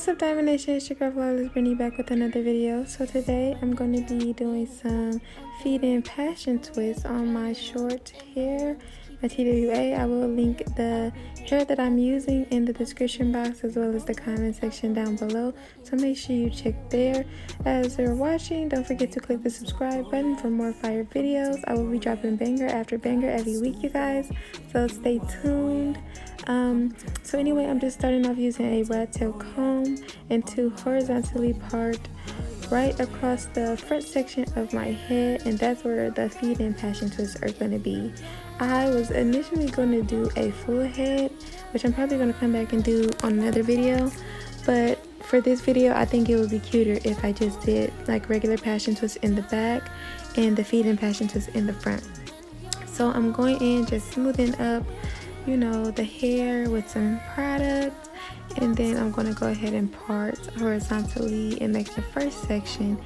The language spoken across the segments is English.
What's up, Diamond Nation? It's your girl Flawless Britny back with another video. So today I'm going to be doing some feed-in passion twists on my short hair, my TWA. I will link the hair that I'm using in the description box as well as the comment section down below. So make sure you check there. As you're watching, don't forget to click the subscribe button for more fire videos. I will be dropping banger after banger every week, you guys. So stay tuned. So anyway, I'm just starting off using a rat tail comb and to horizontally part right across the front section of my head, and that's where the feed-in passion twists are going to be. I was initially going to do a full head, which I'm probably going to come back and do on another video, but for this video I think it would be cuter if I just did like regular passion twists in the back and the feed-in passion twists in the front. So I'm going in just smoothing up, you know, the hair with some product, and then I'm going to go ahead and part horizontally and make the first section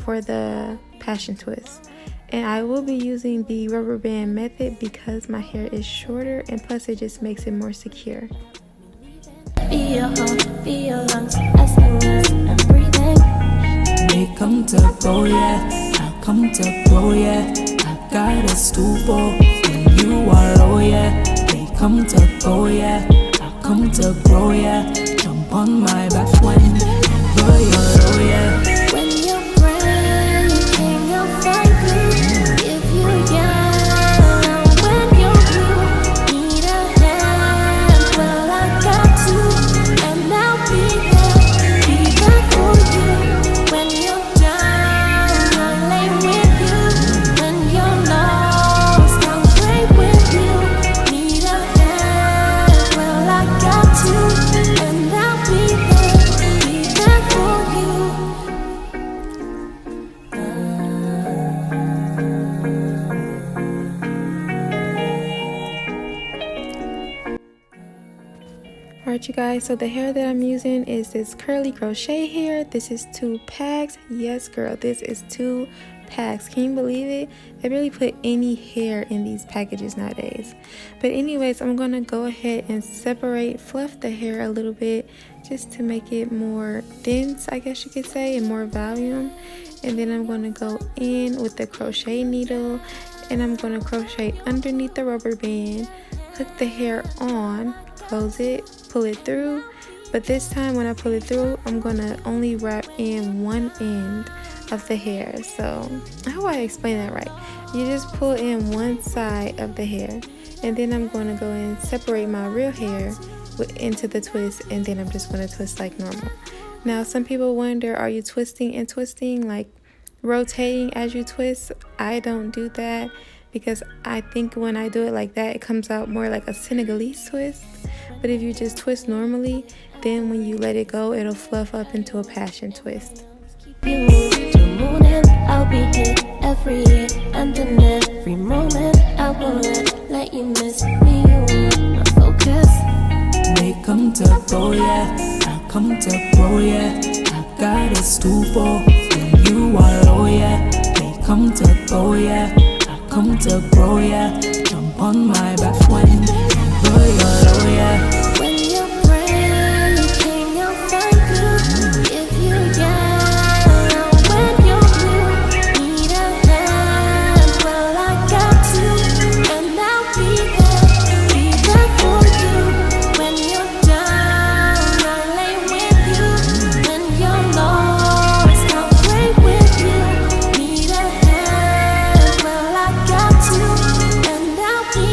for the passion twist. And I will be using the rubber band method because my hair is shorter, and plus it just makes it more secure. Be your heart, be your lungs, as long as I'm breathing. They come to go, yeah, I come to grow, yeah. I got a stool for when you are low, yeah. They come to go, yeah, I come to grow, yeah. Jump on my back when you're low, yeah. When you're brand, you king of fight. If you yell, when you're blue, need a hand, well I got to, and I'll be there for you. When you're down, I'll lay with you. When you're lost, I'll pray with you. Need a hand, well I got to, and I'll be there for you. Alright, you guys, so the hair that I'm using is this curly crochet hair. This is 2 packs. Yes, girl, this is 2 packs. Can you believe it? They really put any hair in these packages nowadays. But anyways, I'm gonna go ahead and fluff the hair a little bit just to make it more dense, I guess you could say, and more volume. And then I'm gonna go in with the crochet needle, and I'm gonna crochet underneath the rubber band, hook the hair on, close it, pull it through. But this time when I pull it through, I'm gonna only wrap in one end of the hair. So I hope I explained that right. You just pull in one side of the hair, and then I'm going to go and separate my real hair into the twist, and then I'm just going to twist like normal. Now some people wonder, are you twisting and twisting, like rotating as you twist? I don't do that because I think when I do it like that, it comes out more like a Senegalese twist. But if you just twist normally, then when you let it go, it'll fluff up into a passion twist. You move to moon and I'll be here every year, and in every moment I won't let you miss me. You my focus. They come to go, yeah, I come to grow, yeah. I got a stool for when you are low, yeah. They come to go, yeah, I come to grow, yeah. Jump on my back when you're low, yeah. When you're brand, you king of fight. If you yell, when you're blue, need a hand, well I got to, and I'll be there for you. When you're down, I'll lay with you. When you're lost, I'll pray with you. Need a hand, well I got to, and I'll be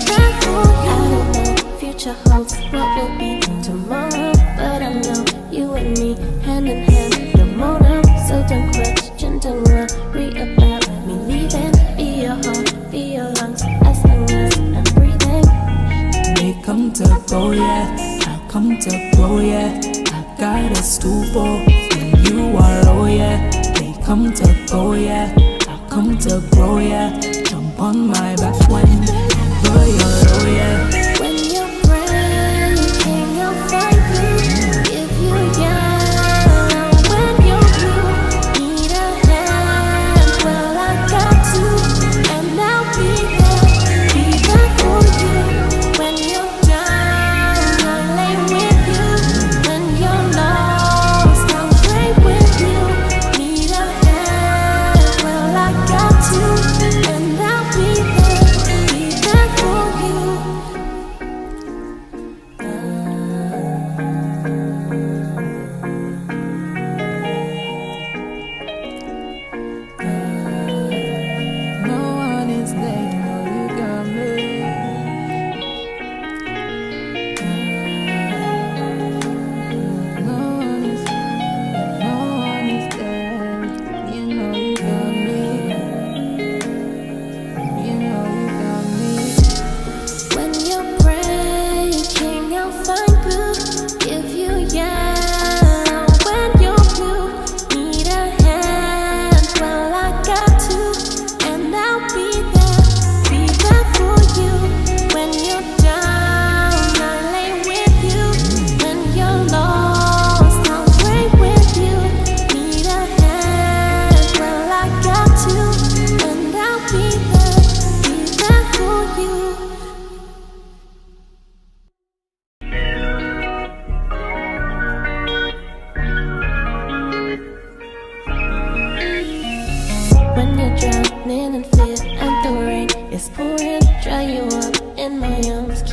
there for you. I don't know future holds what will be tomorrow, but I know you and me hand in hand, no motor. So don't question, don't worry about me leaving. Be your heart, be your lungs, as long as I'm breathing. They come to go, yeah, I come to grow, yeah. I got a stool for when you are low, yeah. They come to go, yeah, I come to grow, yeah. Jump on my back when you're low, yeah. When you're brand, you king of fight. If you yell, when you're blue, need a hand, well I got to, and I'll be there for you. When you're down, I'll lay with you.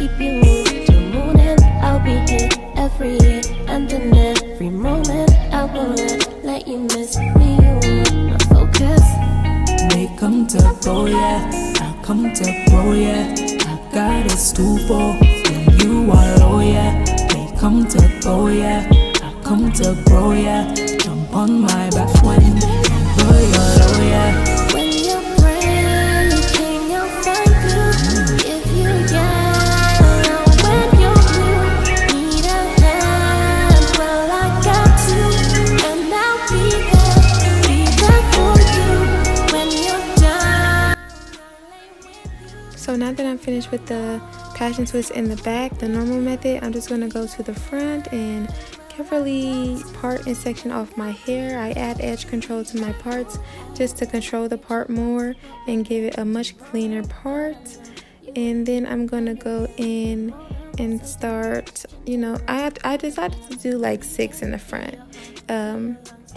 keep you moved to the moon and I'll be here every year. And then every moment I won't let you miss me. You my focus. May come to go, yeah. I'll come to grow, yeah. I got a stool for when you are low, yeah. May come to go, yeah. I'll come to grow, yeah. Jump on my back whenever you're low, yeah. When you're breaking, I'll find you. Give you yellow when you're blue. Need a hand, well I got to. And I'll be there for you. When you're down, I'll lay with you. So now that I'm finished with the passion twist in the back, the normal method, I'm just going to go to the front and carefully part and section off my hair. I add edge control to my parts just to control the part more and give it a much cleaner part. And then I'm going to go in and start, I decided to do like 6 in the front.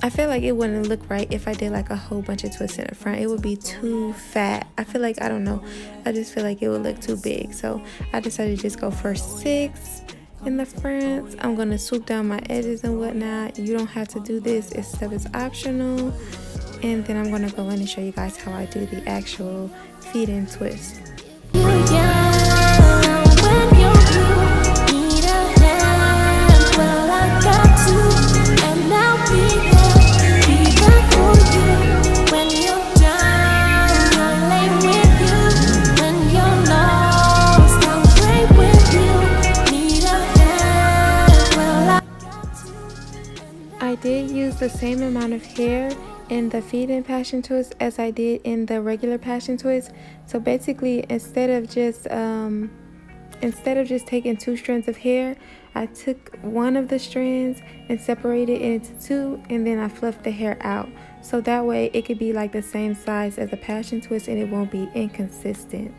I feel like it wouldn't look right if I did like a whole bunch of twists in the front. It would be too fat. I feel like, I don't know, I just feel like it would look too big. So I decided to just go for 6 in the front. I'm going to swoop down my edges and whatnot. You don't have to do this. This stuff is optional. And then I'm going to go in and show you guys how I do the actual feed in twist. I did use the same amount of hair in the feed-in passion twist as I did in the regular passion twist. So basically, instead of just taking 2 strands of hair, I took one of the strands and separated it into 2, and then I fluffed the hair out. So that way it could be like the same size as the passion twist and it won't be inconsistent.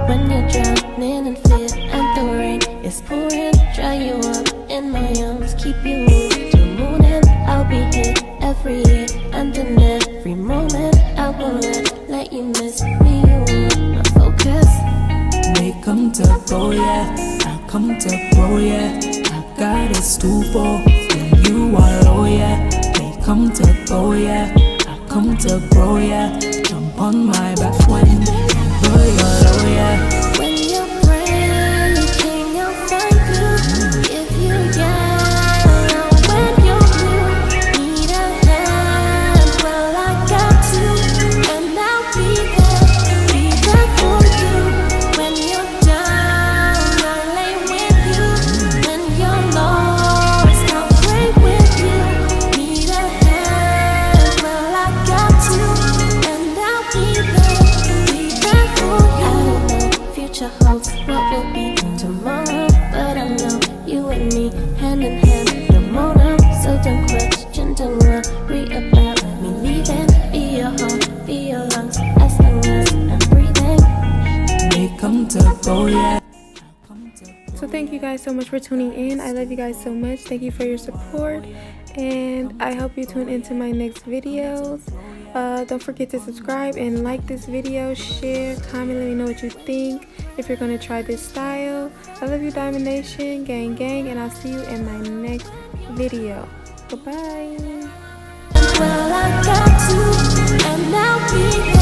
When you're drowning in fear and the rain is pouring, dry you up in my arms, keep you moved to the moon and I'll be here every year. And in every moment I won't let you miss me. You my focus. May come to go, yeah. I'll come to grow, yeah. I got a stool for when you are low, yeah. May come to go, yeah. I'll come to grow, yeah. Jump on my back whenever you're low, yeah. When you're breaking, I'll find you. Give you yellow when you're blue. Need a hand, well I got to. And I'll be there for you. When you're down, I'll lay with you. When you're lost, I'll pray with you. Need a hand, well I got to. And I'll be there for you. I don't know future holds what will be tomorrow, but I know you and me hand in hand no more now. So don't question, don't worry about me leaving. Be your heart, be your lungs, as long as I'm breathing. May come to go, yeah. So thank you guys so much for tuning in. I love you guys so much. Thank you for your support, and I hope you tune into my next videos. Don't forget to subscribe and like this video, share, comment, let me know what you think if you're going to try this style. I love you, Diamond Nation, gang gang, and I'll see you in my next video. Goodbye. Well I got to, and I'll be